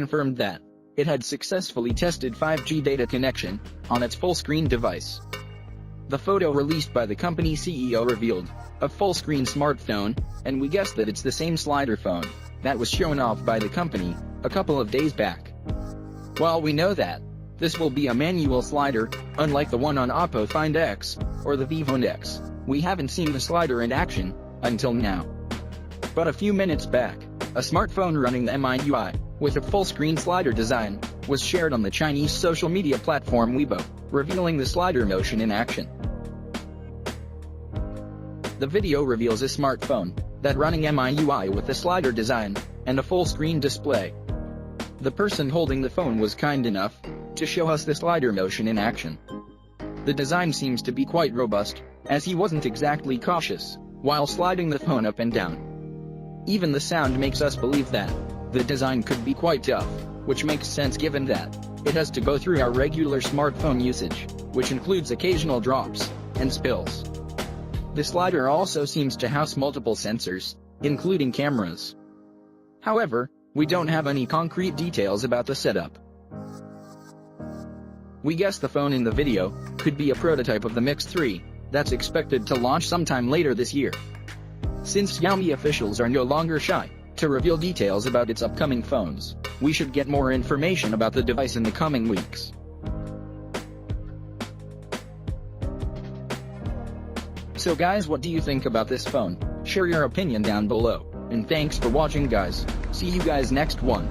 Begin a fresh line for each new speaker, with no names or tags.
confirmed that it had successfully tested 5G data connection on its full-screen device. The photo released by the company CEO revealed a full-screen smartphone, and we guessed that it's the same slider phone that was shown off by the company a couple of days back. While we know that this will be a manual slider, unlike the one on Oppo Find X or the Vivo X, we haven't seen the slider in action until now. But a few minutes back, a smartphone running the MIUI with a full-screen slider design was shared on the Chinese social media platform Weibo, revealing the slider motion in action. The video reveals a smartphone that running MIUI with a slider design and a full-screen display. The person holding the phone was kind enough to show us the slider motion in action. The design seems to be quite robust, as he wasn't exactly cautious while sliding the phone up and down. Even the sound makes us believe that the design could be quite tough, which makes sense given that it has to go through our regular smartphone usage, which includes occasional drops and spills. The slider also seems to house multiple sensors, including cameras. However, we don't have any concrete details about the setup. We guess the phone in the video could be a prototype of the Mix 3 that's expected to launch sometime later this year. Since Xiaomi officials are no longer shy to reveal details about its upcoming phones, we should get more information about the device in the coming weeks. So guys, what do you think about this phone? Share your opinion down below, and thanks for watching guys. See you guys next one.